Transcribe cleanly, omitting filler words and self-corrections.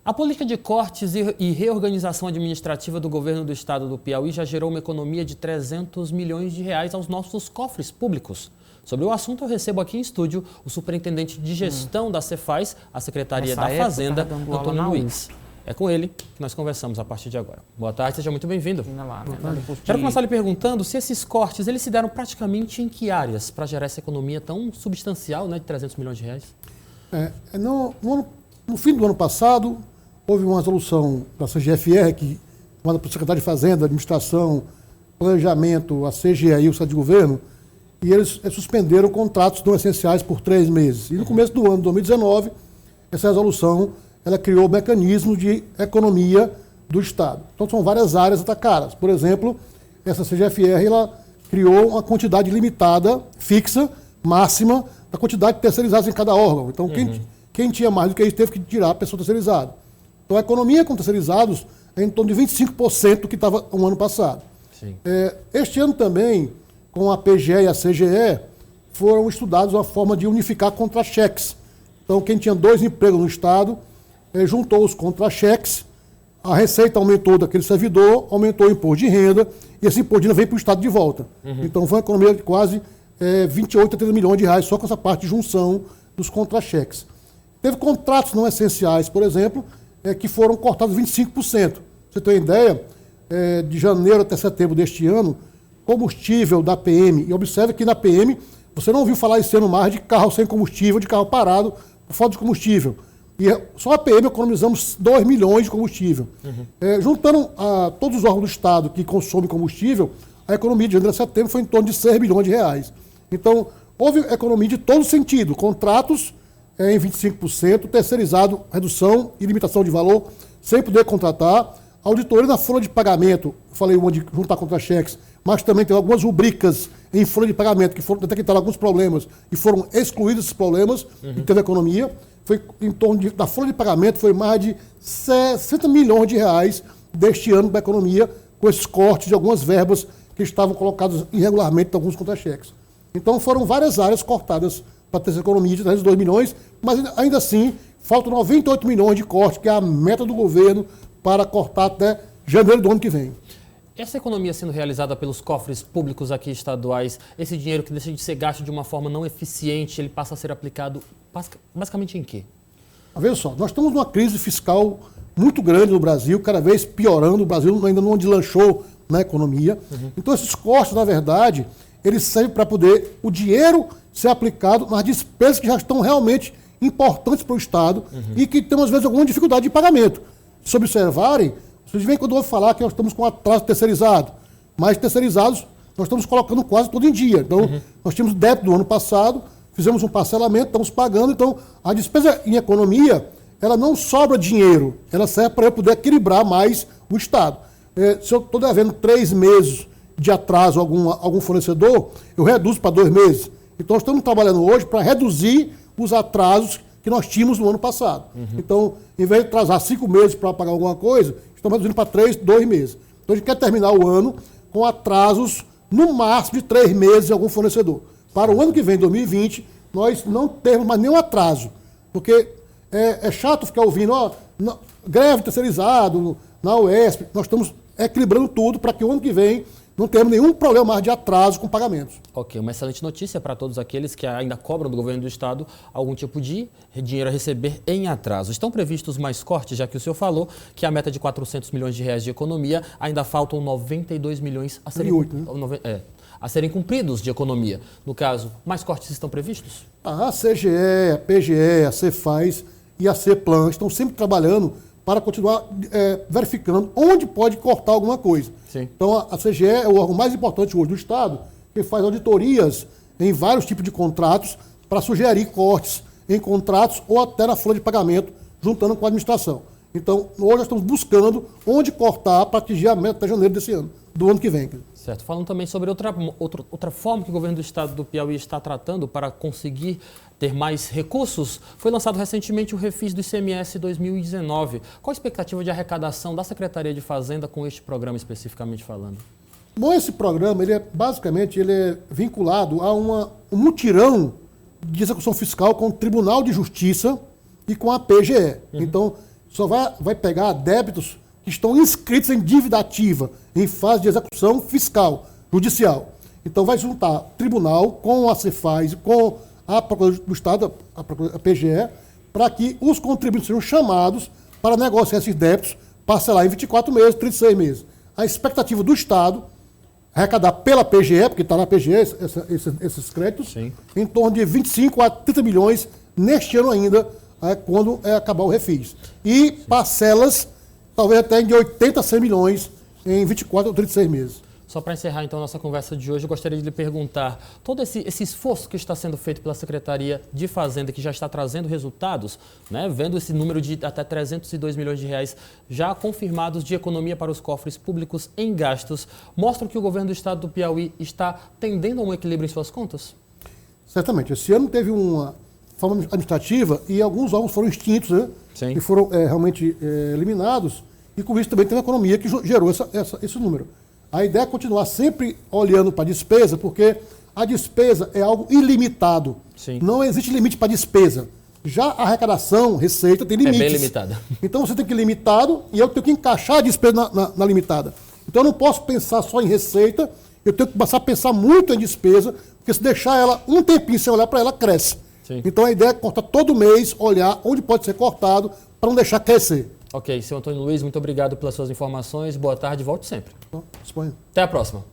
A política de cortes e reorganização administrativa do governo do estado do Piauí já gerou uma economia de 300 milhões de reais aos nossos cofres públicos. Sobre o assunto, eu recebo aqui em estúdio o superintendente de gestão da Cefaz, a Secretaria da Fazenda, Antônio Luiz. É com ele que nós conversamos a partir de agora. Boa tarde, seja muito bem-vindo. Quero começar lhe perguntando se esses cortes eles se deram praticamente em que áreas para gerar essa economia tão substancial, né, de 300 milhões de reais? No fim do ano passado, houve uma resolução da CGFR, que manda para o secretário de Fazenda, Administração, Planejamento, a CGE e o Estado de Governo, e eles suspenderam contratos não essenciais por 3 meses. E no começo do ano de 2019, essa resolução ela criou mecanismos de economia do Estado. Então, são várias áreas atacadas. Por exemplo, essa CGFR ela criou uma quantidade limitada, fixa, máxima, da quantidade de terceirizados em cada órgão. Então, quem tinha mais do que isso teve que tirar a pessoa terceirizada. Então, a economia com terceirizados é em torno de 25% do que estava no ano passado. Este ano também, com a PGE e a CGE, foram estudados uma forma de unificar contra-cheques. Então, quem tinha 2 empregos no Estado, juntou os contra-cheques, a receita aumentou daquele servidor, aumentou o imposto de renda, e esse imposto de renda veio para o Estado de volta. Então, foi uma economia de quase 28 a 30 milhões de reais só com essa parte de junção dos contra-cheques. Teve contratos não essenciais, por exemplo, que foram cortados 25%. Pra você ter uma ideia, de janeiro até setembro deste ano, combustível da PM, e observe que na PM você não ouviu falar esse ano mais de carro sem combustível, de carro parado por falta de combustível. E só a PM economizamos 2 milhões de combustível. Juntando todos os órgãos do Estado que consomem combustível, a economia de janeiro a setembro foi em torno de 6 bilhões de reais. Então, houve economia de todo sentido. Contratos em 25%, terceirizado, redução e limitação de valor, sem poder contratar. Auditoria na folha de pagamento, falei uma de juntar contra-cheques, mas também tem algumas rubricas em folha de pagamento que foram detectaram alguns problemas e foram excluídos esses problemas e teve economia. Foi em torno da folha de pagamento, foi mais de 60 milhões de reais deste ano da economia, com esses cortes de algumas verbas que estavam colocadas irregularmente em alguns contra-cheques. Então foram várias áreas cortadas para ter essa economia de 302 milhões, mas ainda assim faltam 98 milhões de corte, que é a meta do governo para cortar até janeiro do ano que vem. Essa economia sendo realizada pelos cofres públicos aqui estaduais, esse dinheiro que deixa de ser gasto de uma forma não eficiente, ele passa a ser aplicado basicamente em quê? Veja só, nós estamos numa crise fiscal muito grande no Brasil, cada vez piorando, o Brasil ainda não deslanchou na economia. Então esses cortes, na verdade, eles servem para poder o dinheiro ser aplicado nas despesas que já estão realmente importantes para o Estado e que tem, às vezes, alguma dificuldade de pagamento. Se observarem, vocês veem quando eu vou falar que nós estamos com atraso terceirizado, mas terceirizados nós estamos colocando quase todo em dia. Então, nós tínhamos débito do ano passado, fizemos um parcelamento, estamos pagando, então a despesa em economia, ela não sobra dinheiro, ela serve para eu poder equilibrar mais o Estado. Se eu estou devendo 3 meses de atraso a algum fornecedor, eu reduzo para 2 meses. Então, nós estamos trabalhando hoje para reduzir os atrasos que nós tínhamos no ano passado. Então, em vez de atrasar 5 meses para pagar alguma coisa, estamos reduzindo para 2 meses. Então, a gente quer terminar o ano com atrasos no máximo de 3 meses de algum fornecedor. Para o ano que vem, 2020, nós não temos mais nenhum atraso. Porque é chato ficar ouvindo, greve terceirizado, na UESP. Nós estamos equilibrando tudo para que o ano que vem não temos nenhum problema mais de atraso com pagamentos. Ok, uma excelente notícia para todos aqueles que ainda cobram do governo do Estado algum tipo de dinheiro a receber em atraso. Estão previstos mais cortes, já que o senhor falou que a meta de 400 milhões de reais de economia, ainda faltam 92 milhões a serem cumpridos de economia. No caso, mais cortes estão previstos? A CGE, a PGE, a Cefaz e a CEPLAN estão sempre trabalhando para continuar verificando onde pode cortar alguma coisa. Então, a CGE é o órgão mais importante hoje do Estado, que faz auditorias em vários tipos de contratos para sugerir cortes em contratos ou até na folha de pagamento, juntando com a administração. Então, hoje nós estamos buscando onde cortar para atingir a meta até janeiro desse ano, do ano que vem. Certo. Falando também sobre outra forma que o governo do Estado do Piauí está tratando para conseguir ter mais recursos, foi lançado recentemente o Refis do ICMS 2019. Qual a expectativa de arrecadação da Secretaria de Fazenda com este programa especificamente falando? Bom, esse programa, basicamente, ele é vinculado a um mutirão de execução fiscal com o Tribunal de Justiça e com a PGE. Então, só vai pegar débitos que estão inscritos em dívida ativa, em fase de execução fiscal, judicial. Então vai juntar tribunal com a Cefaz, com a Procuradoria do Estado, a PGE, para que os contribuintes sejam chamados para negociar esses débitos, parcelar em 24 meses, 36 meses. A expectativa do Estado arrecadar pela PGE, porque está na PGE esses créditos, sim, em torno de 25 a 30 milhões neste ano ainda, quando acabar o refis. E parcelas, talvez até de 80 a 100 milhões em 24 ou 36 meses. Só para encerrar, então, nossa conversa de hoje, eu gostaria de lhe perguntar, todo esse esforço que está sendo feito pela Secretaria de Fazenda, que já está trazendo resultados, né, vendo esse número de até 302 milhões de reais já confirmados de economia para os cofres públicos em gastos, mostram que o governo do estado do Piauí está tendendo a um equilíbrio em suas contas? Certamente. Esse ano teve uma forma administrativa e alguns órgãos foram extintos, né? Sim. E foram realmente eliminados, e com isso também tem uma economia que gerou esse número. A ideia é continuar sempre olhando para a despesa, porque a despesa é algo ilimitado. Sim. Não existe limite para a despesa. Já a arrecadação, receita, tem limites. É bem limitada. Então você tem que ir limitado e eu tenho que encaixar a despesa na limitada. Então eu não posso pensar só em receita, eu tenho que passar a pensar muito em despesa, porque se deixar ela um tempinho sem olhar para ela, cresce. Sim. Então a ideia é cortar todo mês, olhar onde pode ser cortado, para não deixar crescer. Ok, seu Antônio Luiz, muito obrigado pelas suas informações. Boa tarde, volte sempre. Então, disponha. Até a próxima.